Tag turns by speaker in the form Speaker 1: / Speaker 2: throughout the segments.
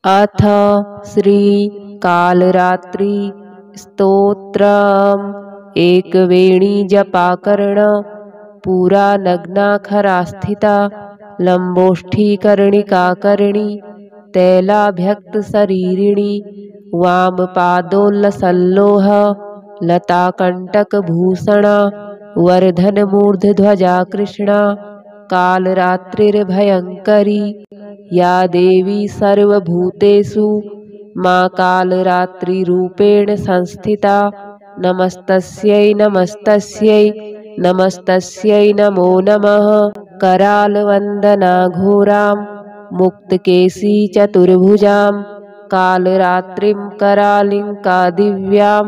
Speaker 1: अथ श्री कालरात्रि स्तोत्रम्। एकवेणी जपाकर्ण पूरा नग्नाखरा स्थिता लंबोष्ठीकर्णिकाकर्णी तैलाभ्यक्त शरीरिणी वामपादोल्लसल्लोह लताकंटकभूषणा वर्धनमूर्धध्वजा कृष्णा कालरात्रिर्भयंकरी या देवी सर्वभूतेषु मां कालरात्रिरूपेण संस्थिता नमस्तस्यै नमस्तस्यै नमस्तस्यै नमो नमः। करालवन्दना घोरां मुक्तकेशी चतुर्भुजां कालरात्रिं करालिङ्कादिव्यां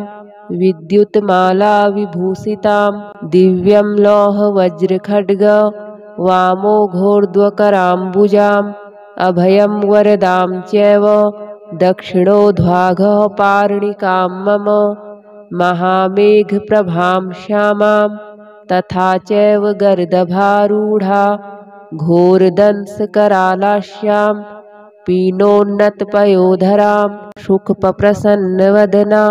Speaker 1: विद्युत्माला विभूषितां दिव्यं लौहवज्रखड्ग वामोघोर्ध्वकराम्बुजाम् अभयं वरदां चैव दक्षिणोद्वाघः पार्णिकां मम महामेघप्रभां श्यामां तथा चैव गर्दभारूढा घोरदंशकरालास्यां पीनोन्नतपयोधरां सुखप्रसन्नवदना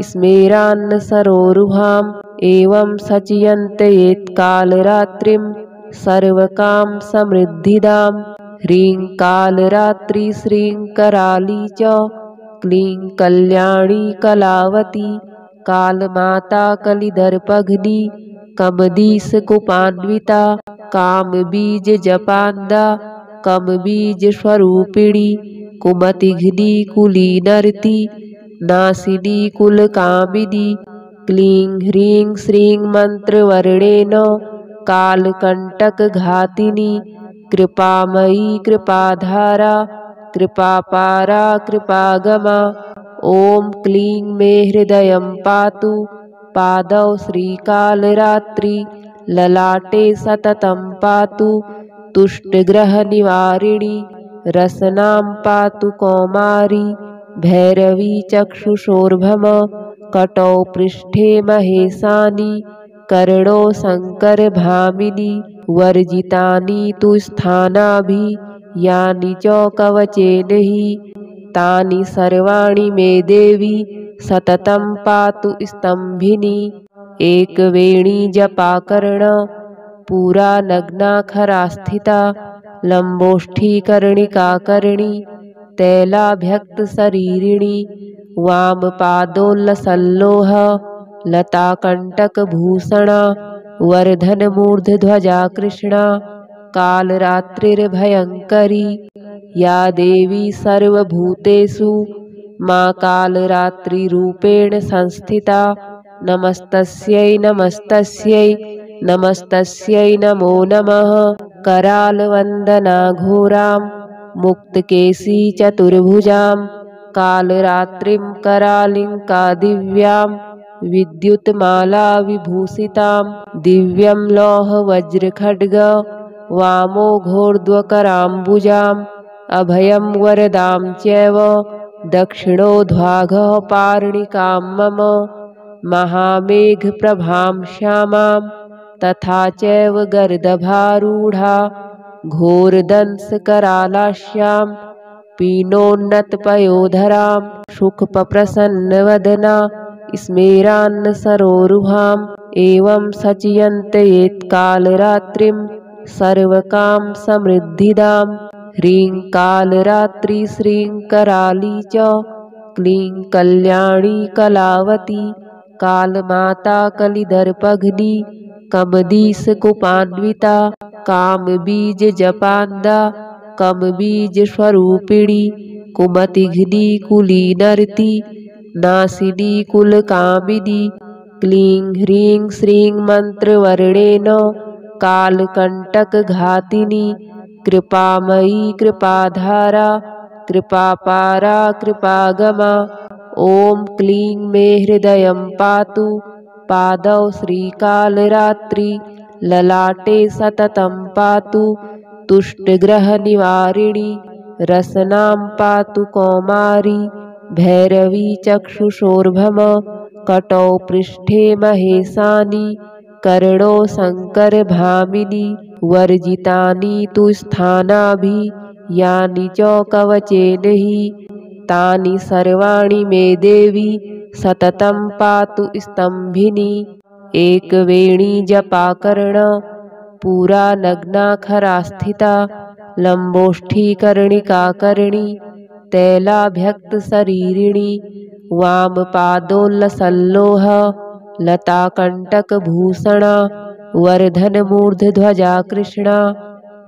Speaker 1: स्मेरान्नसरोरुहाम् एवं सचियन्तयेत्कालरात्रिं सर्वकाम समृद्धिदां। ह्रीं कालरात्रि श्रीं कराली च क्लीं कल्याणी कलावती कालमाता कलिदर्पघ्नी कमदीशकुपान्विता कामबीजजपान्दा कमबीजस्वरूपिणी कुमतिघ्नी कुलीनर्ति नासिनी कुलकामिनी क्लीं ह्रीं श्रीं मन्त्रवर्णेन कालकंटकघातिनी कृपामयी कृपाधारा कृपापारा कृपागमा। ॐ क्लीं मे हृदयं पातु पादौ श्रीकालरात्रि ललाटे सततं पातु तुष्टग्रहनिवारिणी रसनां पातु कौमारी भैरवी चक्षुषोर्भम कटौ पृष्ठे महेशानी कर्णो शङ्करभामिनी वर्जितानि तु स्थानाभि यानि च कवचेन हि तानि सर्वाणि मे देवी सततं पातु स्तम्भिनी। एकवेणी जपाकर्ण पूरा नग्नाखरा स्थिता लंबोष्ठीकर्णिकाकर्णी तैलाभ्यक्त शरीरिणी वामपादोल्लसल्लोह लताकंटकभूषणा वर्धनमूर्धध्वजा कृष्णा कालरात्रिर्भयंकरी या देवी सर्वभूतेषु मां कालरात्रिरूपेण संस्थिता नमस्तस्यै नमस्तस्यै नमस्तस्यै नमो नमः। करालवन्दना घोरां मुक्तकेशी चतुर्भुजां कालरात्रिं करालिङ्कादिव्यां विद्युत्माला विभूषितां दिव्यं लौहवज्रखड्ग वामोघोर्ध्वकराम्बुजाम् अभयं वरदां चैव दक्षिणोद्वाघः पार्णिकां मम महामेघप्रभां श्यामां तथा चैव गर्दभारूढा घोरदंशकरालास्यां पीनोन्नतपयोधरां सुखप्रसन्नवदना स्मेरान्नसरोरुहाम् एवं सचियन्तयेत्कालरात्रिं सर्वकाम समृद्धिदां। ह्रीं कालरात्रि श्रीं कराली च क्लीं कल्याणी कलावती कालमाता कलिदर्पघ्नी कमदीशकुपान्विता कामबीजजपान्दा कमबीजस्वरूपिणी कुमतिघ्नी कुलीनर्ति नासिनी कुलकामिनी क्लीं ह्रीं श्रीं मन्त्रवर्णेन कालकंटकघातिनी कृपामयी कृपाधारा कृपापारा कृपागमा। ॐ क्लीं मे हृदयं पातु पादौ श्रीकालरात्रि ललाटे सततं पातु तुष्टग्रहनिवारिणी रसनां पातु कौमारी भैरवी चक्षुषोर्भम कटौ पृष्ठे महेशानी कर्णो शङ्करभामिनी वर्जितानि तु स्थानाभि यानि च कवचेन हि तानि सर्वाणि मे देवी सततं पातु स्तम्भिनी। एकवेणी जपाकर्ण पुरा नग्नाखरा स्थिता लम्बोष्ठीकर्णिकाकर्णी तैलाभ्यक्तशरीरिणी वामपादोल्लसल्लोह लताकण्टकभूषणा वर्धनमूर्धध्वजा कृष्णा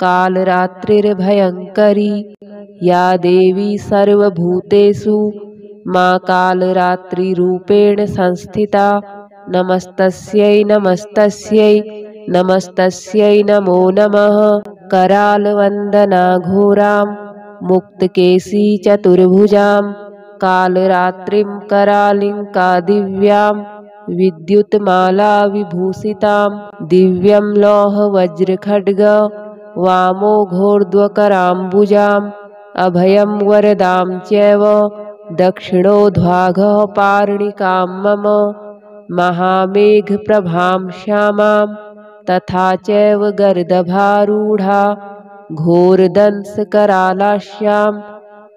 Speaker 1: कालरात्रिर्भयङ्करी। या देवी सर्वभूतेषु मा कालरात्रिरूपेण संस्थिता नमस्तस्यै नमस्तस्यै नमस्तस्यै नमो नमः। करालवन्दना घोरां मुक्तकेशी चतुर्भुजां कालरात्रिं करालिङ्का दिव्यां विद्युत्माला विभूषितां दिव्यं लौहवज्रखड्ग वामोघोर्ध्वकराम्बुजाम् अभयं वरदां चैव दक्षिणोद्वाघः पार्णिकां मम महामेघप्रभां श्यामां तथा चैव गर्दभारूढा घोरदंशकरालास्यां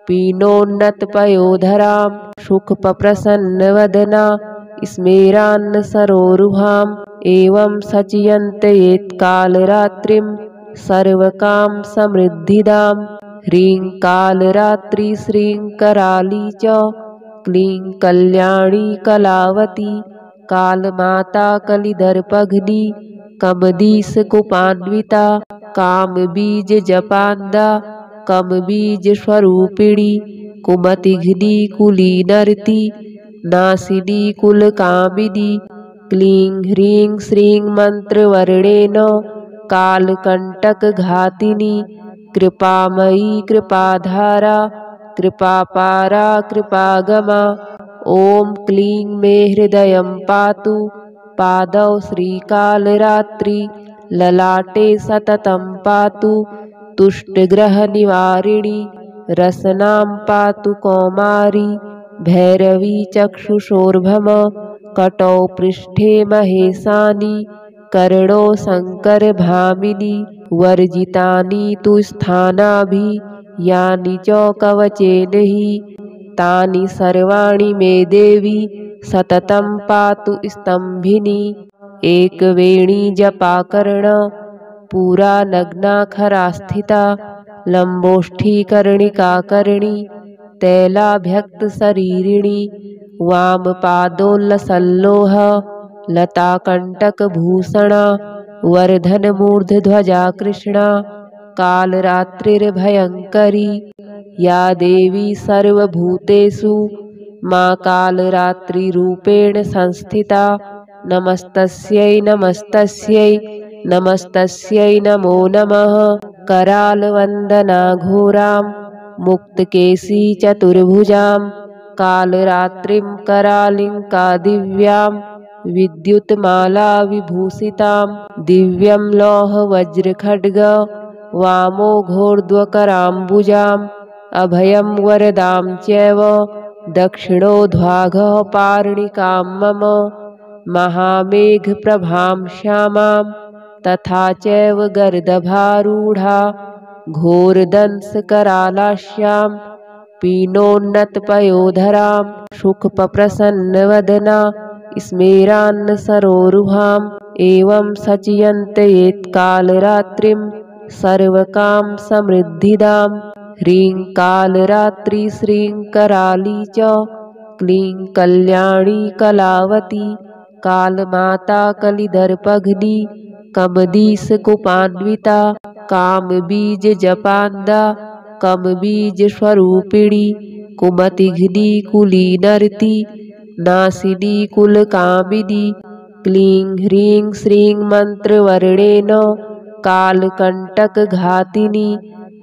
Speaker 1: पीनोन्नतपयोधरां शुकप्रसन्नवदना स्मेरान्नसरोरुहाम् एवं सचयन्तयेत्कालरात्रिं सर्वकाम समृद्धिदां। ह्रीं कालरात्रि श्रीं कराली च क्लीं कल्याणी कलावती कालमाता कलिदर्पघ्नी कमदीशकुपान्विता कामबीजजपान्दा कमबीजस्वरूपिणी कुमतिघ्नी कुलीनर्ति नासिनी कुलकामिनी। क्लीं ह्रीं श्रीं मन्त्रवर्णेन कालकण्टकघातिनी कृपामयी कृपाधारा कृपापारा कृपागमा। ॐ क्लीं मे हृदयं पातु पादौ श्रीकालरात्रि ललाटे सततं पातु तुष्टग्रहनिवारिणी रसनां पातु कौमारी भैरवी चक्षुषोर्भम कटौ पृष्ठे महेशानि कर्णो शङ्करभामिनी। वर्जितानि तु स्थानाभि यानि च कवचेन हि तानि सर्वाणि मे देवी सततं पातु स्तम्भिनी। एकवेणी जपाकर्ण पुरा नग्नाखरा स्थिता लम्बोष्ठीकर्णिकाकर्णी तैलाभ्यक्तशरीरिणी वामपादोल्लसल्लोह लताकण्टकभूषणा वर्धनमूर्धध्वजा कृष्णा कालरात्रिर्भयङ्करी। या देवी सर्वभूतेषु मा कालरात्रिरूपेण संस्थिता नमस्तस्यै नमस्तस्यै नमस्तस्यै नमो नमः। करालवन्दना घोरां मुक्तकेशी चतुर्भुजां कालरात्रिं करालिङ्का दिव्यां विद्युत्माला विभूषितां दिव्यं लौहवज्रखड्ग वामोघोर्ध्वकराम्बुजाम् अभयं वरदां चैव दक्षिणोद्वाघः पार्णिकां मम महामेघप्रभां श्यामां तथा चैव गर्दभारूढा घोरदंशकरालास्यां पीनोन्नतपयोधरां शुकप्रसन्नवदना स्मेरान्नसरोरुहाम् एवं सचयन्तयेत्कालरात्रिं सर्वकाम समृद्धिदां। ह्रीं कालरात्रि श्रीं कराली च क्लीं कल्याणी कलावती कालमाता कलिदर्पघ्नी कमदीशकुपान्विता कामबीजजपान्दा कमबीजस्वरूपिणी कुमतिघ्नी कुलीनर्ति नासिनी कुलकामिनी। क्लीं ह्रीं श्रीं मन्त्रवर्णेन कालकण्टकघातिनी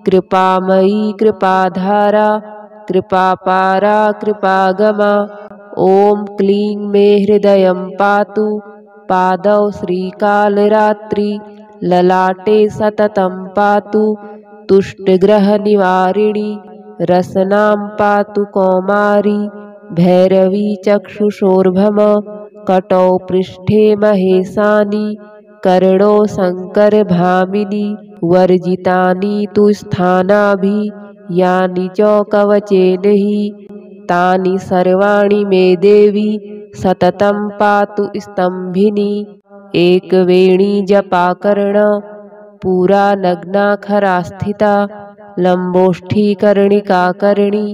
Speaker 1: कृपामयी कृपाधारा कृपापारा कृपागमा। ॐ क्लीं मे हृदयं पातु पादौ श्रीकालरात्रि ललाटे सततं पातु तुष्टग्रहनिवारिणी रसनां पातु कौमारी भैरवी चक्षुषोर्भम कटौ पृष्ठे महेशानि कर्णो शङ्करभामिनी वर्जितानि तु स्थानाभि यानि च कवचेन हि तानि सर्वाणि मे देवी सततं पातु स्तम्भिनी एकवेणी जपाकर्ण पुरा नग्नाखरा स्थिता लम्बोष्ठीकर्णिकाकर्णी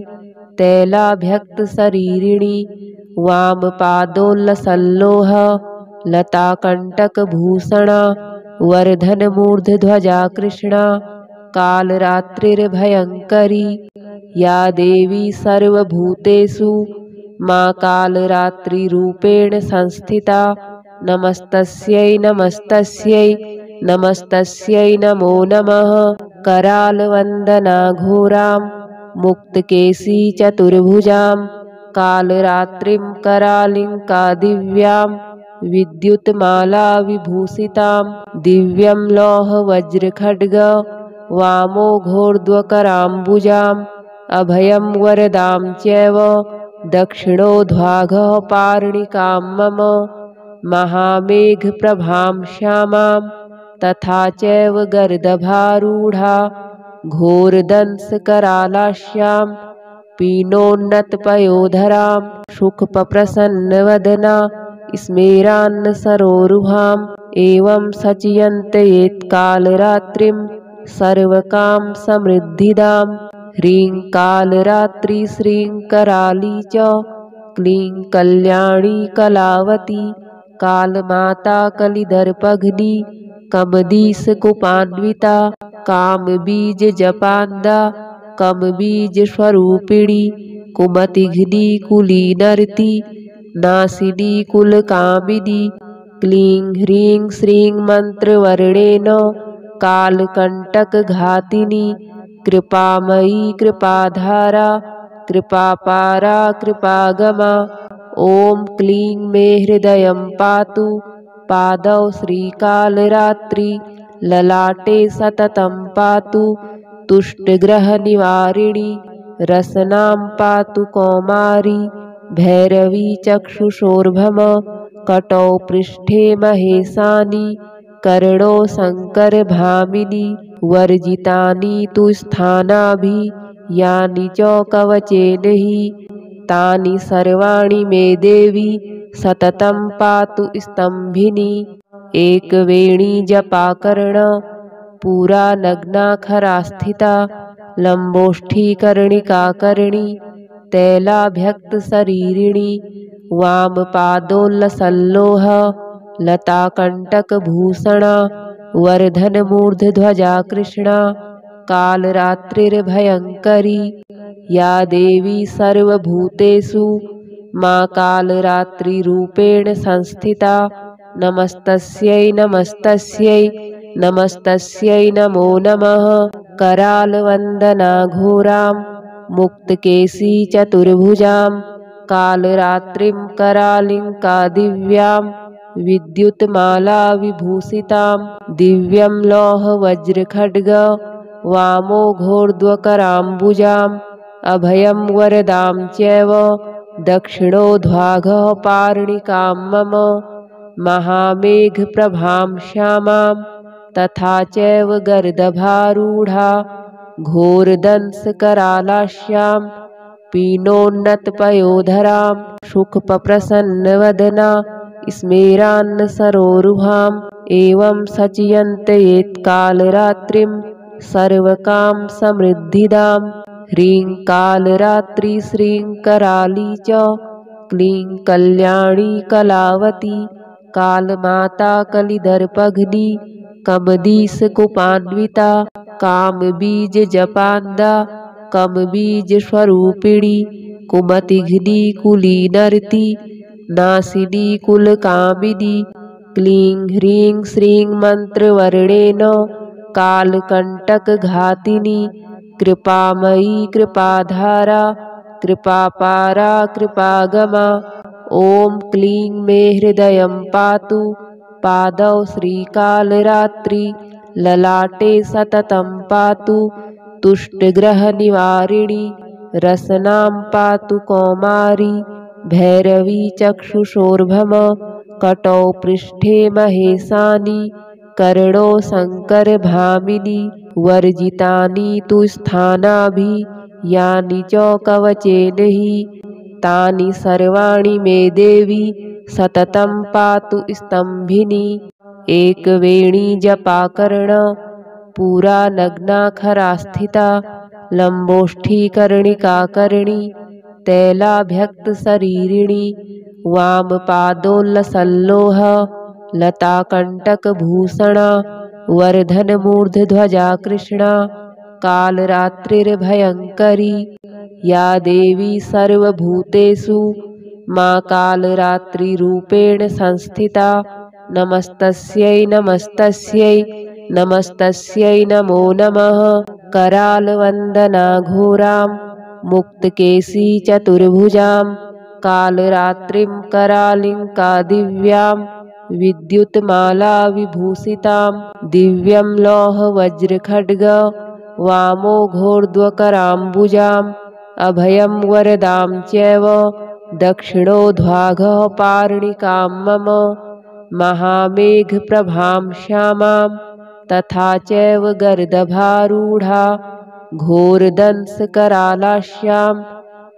Speaker 1: तैलाभ्यक्तशरीरिणी वामपादोल्लसल्लोह लताकण्टकभूषणा वर्धनमूर्धध्वजा कृष्णा कालरात्रिर्भयङ्करी या देवी सर्वभूतेषु मा कालरात्रिरूपेण संस्थिता नमस्तस्यै नमस्तस्यै नमस्तस्यै नमो नमः करालवन्दना घोरां मुक्तकेशी चतुर्भुजां कालरात्रिं करालिङ्का दिव्यां विद्युत्माला विभूषितां दिव्यं लौहवज्रखड्ग वामोघोर्ध्वकराम्बुजाम् अभयं वरदां चैव दक्षिणोद्वाघः पार्णिकां मम महामेघप्रभां श्यामां तथा चैव गर्दभारूढा घोरदंशकरालास्यां पीनोन्नतपयोधरां सुखप्रसन्नवदना स्मेरान्नसरोरुहाम् एवं सचयन्तयेत्कालरात्रिं सर्वकाम समृद्धिदां ह्रीं कालरात्रि श्रीं कराली च क्लीं कल्याणी कलावती कालमाता कलिदर्पघ्नी कमदीशकुपान्विता कामबीजजपान्दा कमबीजस्वरूपिणी कुमतिघ्नी कुलीनर्ति नासिनी कुलकामिनी क्लीं ह्रीं श्रीं मन्त्रवर्णेन कालकण्टकघातिनी कृपामयी कृपाधारा कृपापारा कृपागमा ॐ क्लीं मे हृदयं पातु पादौ श्रीकालरात्रि ललाटे सततं पातु तुष्टग्रहनिवारिणी रसनां पातु कौमारी भैरवी चक्षुषोर्भम कटौ पृष्ठे महेशानि कर्णो शङ्करभामिनी वर्जितानि तु स्थानाभि यानि च कवचेन हि तानि सर्वाणि मे देवी सततं पातु स्तम्भिनी एकवेणी जपाकर्ण पुरा नग्नाखरा स्थिता लम्बोष्ठीकर्णिकाकर्णी तैलाभ्यक्तशरीरिणी वामपादोल्लसल्लोह लताकण्टकभूषणा वर्धनमूर्धध्वजा कृष्णा कालरात्रिर्भयङ्करी या देवी सर्वभूतेषु मा कालरात्रिरूपेण संस्थिता नमस्तस्यै नमस्तस्यै नमस्तस्यै नमो नमः करालवन्दना घोरां मुक्तकेशी चतुर्भुजां कालरात्रिं करालिङ्का दिव्यां विद्युत्माला विभूषितां दिव्यं लौहवज्रखड्ग वामोघोर्ध्वकराम्बुजाम् अभयं वरदां चैव दक्षिणोद्वाघः पार्णिकां मम महामेघप्रभां श्यामां तथा चैव गर्दभारूढा घोरदंशकरालास्यां पीनोन्नतपयोधरां सुखप्रसन्नवदना स्मेरान्नसरोरुहाम् एवं सचयन्तयेत्कालरात्रिं सर्वकाम समृद्धिदां ह्रीं कालरात्रि श्रीं कराली च क्लीं कल्याणी कलावती कालमाता कलिदर्पघ्नी कमदीशकुपान्विता कामबीजजपान्दा कमबीजस्वरूपिणी कुमतिघ्नी कुलीनर्ति नासिनी कुलकामिनी क्लीं ह्रीं श्रीं मन्त्रवर्णेन कालकण्टकघातिनी कृपामयी कृपाधारा कृपापारा कृपागमा ॐ क्लीं मे हृदयं पातु पादौ श्रीकालरात्रि ललाटे सततं पातु तुष्टग्रहनिवारिणी रसनां पातु कौमारी भैरवी चक्षुषोर्भम कटौ पृष्ठे महेशानि कर्णो शङ्करभामिनि वर्जितानि तु स्थानाभि यानि च कवचेन हि तानि सर्वाणि मे देवी सततं पातु स्तम्भिनी एकवेणी जपाकर्ण पुरा नग्नाखरा स्थिता लम्बोष्ठीकर्णिकाकर्णी तैलाभ्यक्तशरीरिणी वामपादोल्लसल्लोह लताकण्टकभूषणा वर्धनमूर्धध्वजा कृष्णा कालरात्रिर्भयङ्करी या देवी सर्वभूतेषु मा कालरात्रिरूपेण संस्थिता नमस्तस्यै नमस्तस्यै नमस्तस्यै नमो नमः करालवन्दना घोरां मुक्तकेशी चतुर्भुजां कालरात्रिं करालिङ्का दिव्यां विद्युत्माला विभूषितां दिव्यं लौहवज्रखड्ग वामोघोर्ध्वकराम्बुजाम् अभयं वरदां चैव दक्षिणोद्वाघः पार्णिकां मम महामेघप्रभां श्यामां तथा चैव गर्दभारूढा घोरदंशकरालास्यां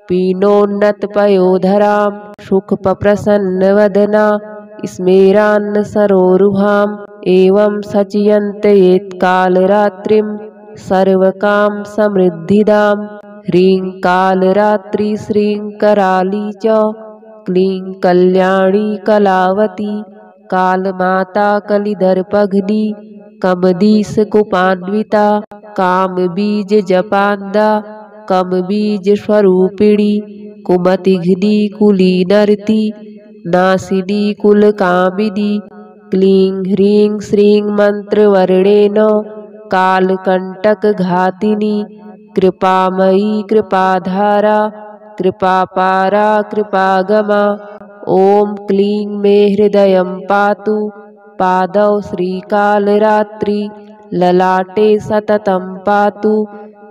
Speaker 1: पीनोन्नतपयोधरां शुकप्रसन्नवदना स्मेरान्नसरोरुहाम् एवं सचियन्तयेत्कालरात्रिं सर्वकाम समृद्धिदां ह्रीं कालरात्रि श्रीं कराली च क्लीं कल्याणी कलावती कालमाता कलिदर्पघ्नी कमदीशकुपान्विता कामबीजजपान्दा कमबीजस्वरूपिणी कुमतिघ्नी कुलीनर्ति नासिनी कुलकामिनी क्लीं ह्रीं श्रीं मन्त्रवर्णेन कालकण्टकघातिनी कृपामयी कृपाधारा कृपापारा कृपागमा ॐ क्लीं मे हृदयं पातु पादौ श्रीकालरात्रि ललाटे सततं पातु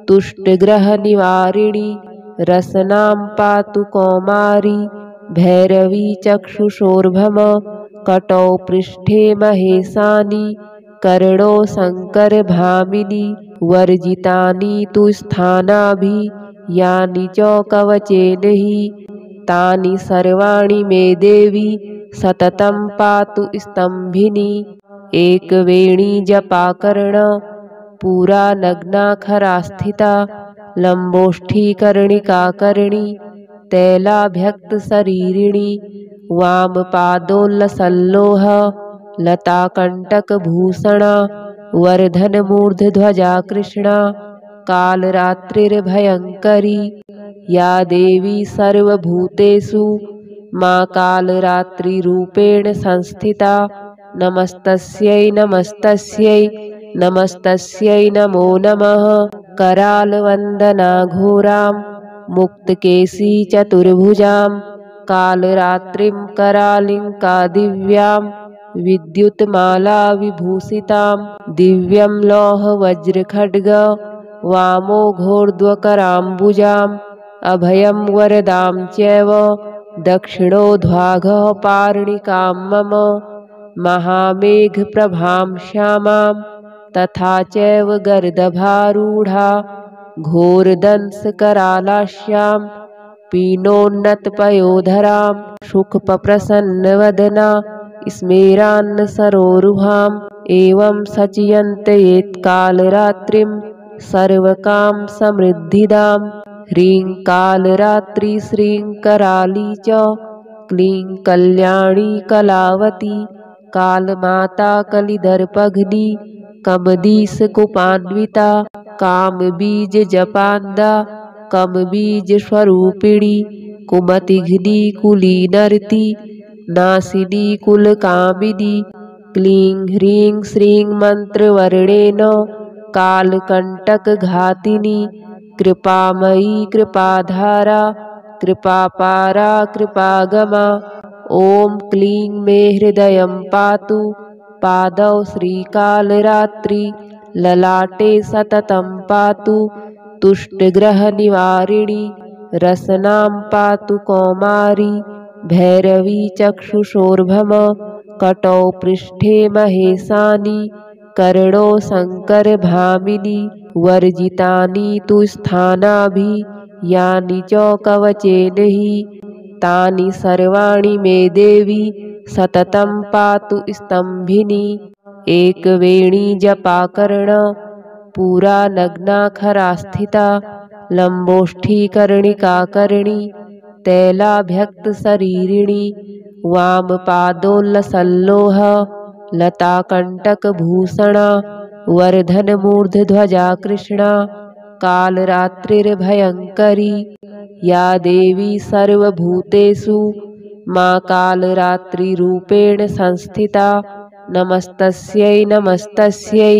Speaker 1: तुष्टग्रहनिवारिणी रसनां पातु कौमारी भैरवी चक्षुषोर्भम कटौ पृष्ठे महेशानि कर्णो शङ्करभामिनि वर्जितानि तु स्थानाभि यानि च कवचेन हि तानि सर्वाणि मे देवी सततं पातु स्तम्भिनी एकवेणी जपाकर्ण पुरा नग्नाखरा स्थिता लम्बोष्ठीकर्णिकाकर्णी तैलाभ्यक्तशरीरिणी वामपादोल्लसल्लोह लताकण्टकभूषणा वर्धनमूर्धध्वजा कृष्णा कालरात्रिर्भयङ्करी या देवी सर्वभूतेषु मा कालरात्रिरूपेण संस्थिता नमस्तस्यै नमस्तस्यै नमस्तस्यै नमो नमः करालवन्दना घोरां मुक्तकेशी चतुर्भुजां कालरात्रिं करालिङ्का दिव्यां विद्युत्माला विभूषितां दिव्यं लौहवज्रखड्ग वामोघोर्ध्वकराम्बुजाम् अभयं वरदां चैव दक्षिणोद्वाघः पार्णिकां मम महामेघप्रभां श्यामां तथा चैव गर्दभारूढा घोरदंशकरालास्यां पीनोन्नतपयोधरां शुकप्रसन्नवदना स्मेरान्नसरोरुहाम् एवं सचियन्तयेत्कालरात्रिं सर्वकाम समृद्धिदां ह्रीं कालरात्रि श्रीं कराली च क्लीं कल्याणी कलावती कालमाता कलिदर्पघ्नी कमदीशकुपान्विता कामबीजजपान्दा कमबीजस्वरूपिणी कुमतिघ्नी कुलीनर्ति नासिनी कुलकामिनी क्लीं ह्रीं श्रीं मन्त्रवर्णेन कालकण्टकघातिनी कृपामयी कृपाधारा कृपापारा कृपागमा ॐ क्लीं मे हृदयं पातु पादौ श्रीकालरात्रि ललाटे सततं पातु तुष्टग्रहनिवारिणी रसनां पातु कौमारी भैरवी चक्षुषोर्भम कटौ पृष्ठे महेशानि कर्णो शङ्करभामिनी वर्जितानि तु स्थानाभि यानि च कवचेन हि तानि सर्वाणि मे देवी सततं पातु स्तम्भिनी एकवेणी जपाकर्ण पुरा नग्नाखरा स्थिता लम्बोष्ठीकर्णिकाकर्णी तैलाभ्यक्तशरीरिणी वामपादोल्लसल्लोह लताकण्टकभूषणा वर्धनमूर्धध्वजा कृष्णा कालरात्रिर्भयङ्करी या देवी सर्वभूतेषु मा कालरात्रिरूपेण संस्थिता नमस्तस्यै नमस्तस्यै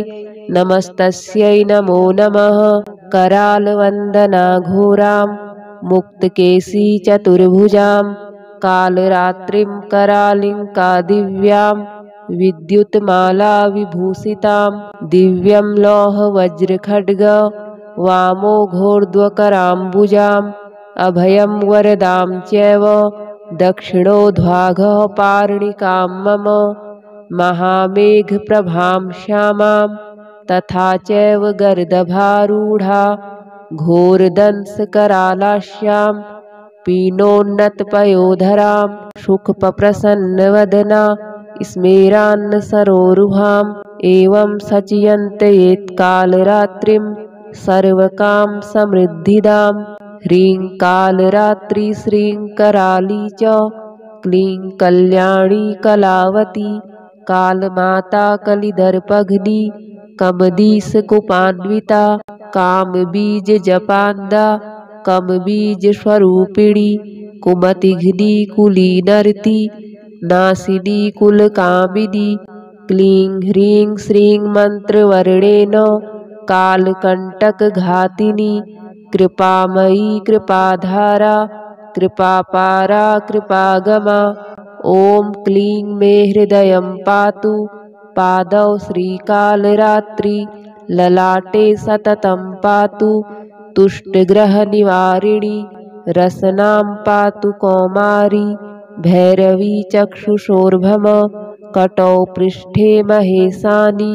Speaker 1: नमस्तस्यै नमो नमः करालवन्दना घोरां मुक्तकेशी चतुर्भुजां कालरात्रिं करालिङ्का दिव्यां विद्युत्माला विभूषितां दिव्यं लौहवज्रखड्ग वामोघोर्ध्वकराम्बुजाम् अभयं वरदां चैव दक्षिणोद्वाघः पार्णिकां मम महामेघप्रभां श्यामां तथा चैव गर्दभारूढा घोरदंशकरालास्यां पीनोन्नतपयोधरां शुकप्रसन्नवदना स्मेरान्नसरोरुहाम् एवं सचियन्तयेत्कालरात्रिं सर्वकाम समृद्धिदां ह्रीं कालरात्रि श्रीं कराली च क्लीं कल्याणी कलावती कालमाता कलिदर्पघ्नी कमदीशकुपान्विता कामबीजजपान्दा कमबीजस्वरूपिणी कुमतिघ्नी कुलीनर्ति नासिनी कुलकामिनी क्लीं ह्रीं श्रीं मन्त्रवर्णेन कालकण्टकघातिनी कृपामयी कृपाधारा कृपापारा कृपागमा ॐ क्लीं मे हृदयं पातु पादौ श्रीकालरात्रि ललाटे सततं पातु तुष्टग्रहनिवारिणी रसनां पातु कौमारी भैरवी चक्षुषोर्भम कटौ पृष्ठे महेशानि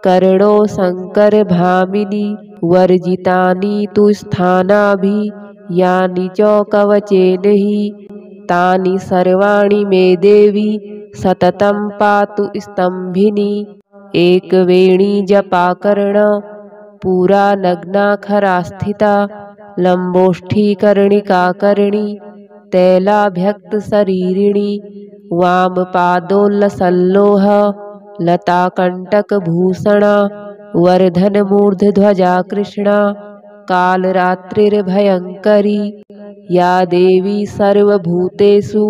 Speaker 1: कर्णो शङ्करभामिनी वर्जितानि तु स्थानाभि यानि च कवचेन हि तानि सर्वाणि मे देवी सततं पातु स्तम्भिनी एकवेणी जपाकर्ण पुरा नग्नाखरा स्थिता लम्बोष्ठीकर्णिकाकर्णी तैलाभ्यक्तशरीरिणी वामपादोल्लसल्लोह लताकण्टकभूषणा वर्धनमूर्धध्वजा कृष्णा कालरात्रिर्भयङ्करी या देवी सर्वभूतेषु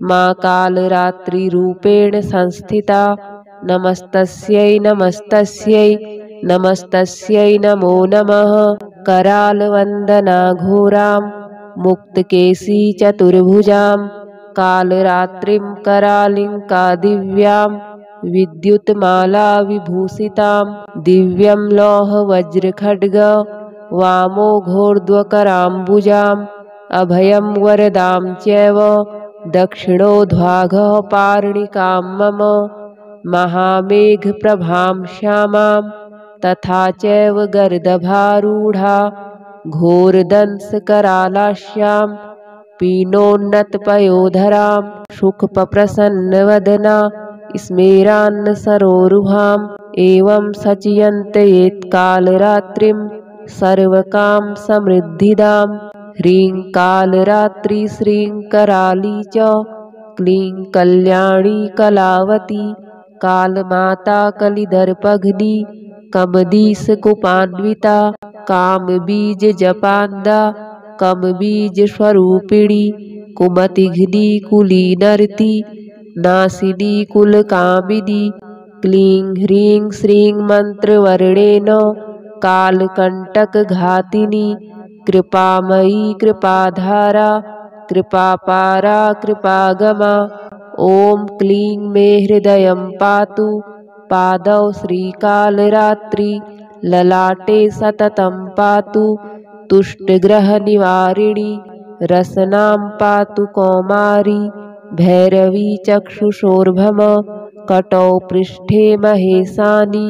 Speaker 1: मा कालरात्रिरूपेण संस्थिता नमस्तस्यै नमस्तस्यै नमस्तस्यै नमो नमः करालवन्दना घोरां मुक्तकेशी चतुर्भुजां कालरात्रिं करालिङ्का दिव्यां विद्युत्माला विभूषितां दिव्यं लौहवज्रखड्ग वामोघोर्ध्वकराम्बुजाम् अभयं वरदां चैव दक्षिणोद्वाघः पार्णिकां मम महामेघप्रभां श्यामां तथा चैव गर्दभारूढा घोरदंशकरालास्यां पीनोन्नतपयोधरां शुकप्रसन्नवदना स्मेरान्नसरोरुहाम् एवं सचियन्तयेत्कालरात्रिं सर्वकाम समृद्धिदां ह्रीं कालरात्रि श्रीं कराली च क्लीं कल्याणी कलावती कालमाता कलिदर्पघ्नी कमदीशकुपान्विता कामबीजजपान्दा कमबीजस्वरूपिणी कुमतिघ्नी कुलीनर्ति नासिनी कुलकामिनी क्लीं ह्रीं श्रीं मन्त्रवर्णेन कालकण्टकघातिनी कृपामयी कृपाधारा कृपापारा कृपागमा ॐ क्लीं मे हृदयं पातु पादौ श्रीकालरात्रि ललाटे सततं पातु तुष्टग्रहनिवारिणी रसनां पातु कौमारी भैरवी चक्षुषोर्भम कटौ पृष्ठे महेशानि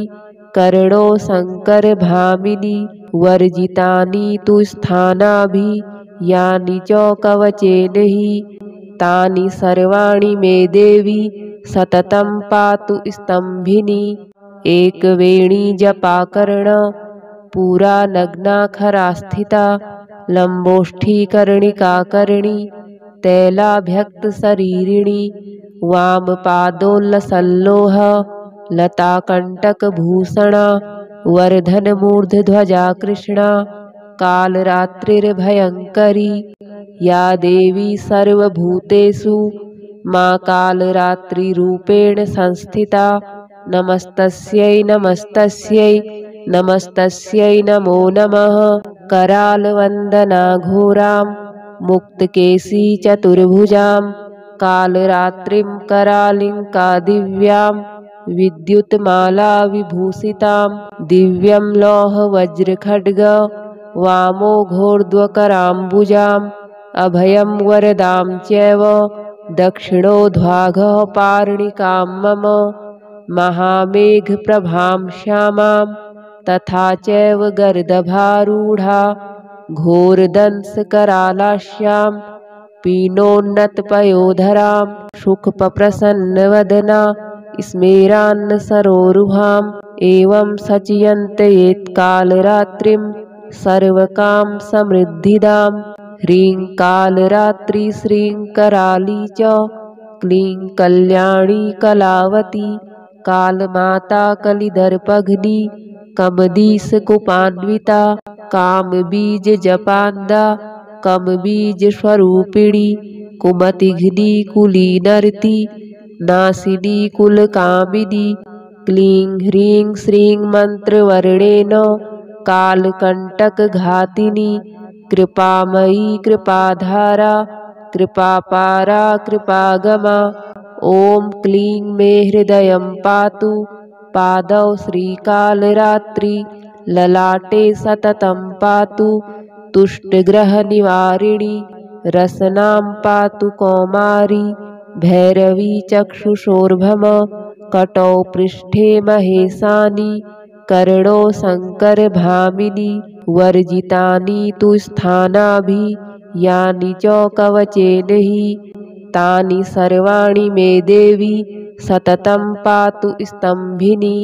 Speaker 1: कर्णो शङ्करभामिनी वर्जितानि तु स्थानाभि यानि च कवचेन हि तानि सर्वाणि मे देवी सततं पातु स्तम्भिनी एकवेणी जपाकर्ण पुरा नग्नाखरा स्थिता लम्बोष्ठीकर्णिकाकर्णी तैलाभ्यक्तशरीरिणी वामपादोल्लसल्लोह लताकण्टकभूषणा वर्धनमूर्धध्वजा कृष्णा कालरात्रिर्भयङ्करी या देवी सर्वभूतेषु मा कालरात्रिरूपेण संस्थिता नमस्तस्यै नमस्तस्यै नमस्तस्यै नमो नमः करालवन्दना घोरां मुक्तकेशी चतुर्भुजां कालरात्रिं करालिङ्कादिव्यां विद्युत्माला विभूषितां दिव्यं लौहवज्रखड्ग वामो घोर्ध्वकराम्बुजाम् अभयं वरदां चैव दक्षिणोध्वाघः पार्णिकां मम महामेघप्रभां श्यामां तथा चैव गर्दभारूढा घोरदंशकरालास्यां पीनोन्नतपयोधरां सुखप्रसन्नवदना स्मेरान्नसरोरुहाम् एवं सचयन्तयेत्कालरात्रिं सर्वकाम समृद्धिदां ह्रीं कालरात्रि श्रीं कराली च क्लीं कल्याणी कलावती कालमाता कलिदर्पघ्नी कमदीशकुपान्विता कामबीजजपान्दा कमबीजस्वरूपिणी कुमतिघ्नी कुलीनर्ति नासिनी कुलकामिनी क्लीं ह्रीं श्रीं मन्त्रवर्णेन कालकण्टकघातिनी कृपामयी कृपाधारा कृपापारा कृपागमा ॐ क्लीं मे हृदयं पातु पादौ श्रीकालरात्रि ललाटे सततं पातु तुष्टग्रहनिवारिणी रसनां पातु कौमारी भैरवी चक्षुषोर्भम कटौ पृष्ठे महेशानि कर्णो शङ्करभामिनी वर्जितानि तु स्थानाभि यानि च कवचेन हि तानि सर्वाणि मे देवी सततं पातु स्तम्भिनी।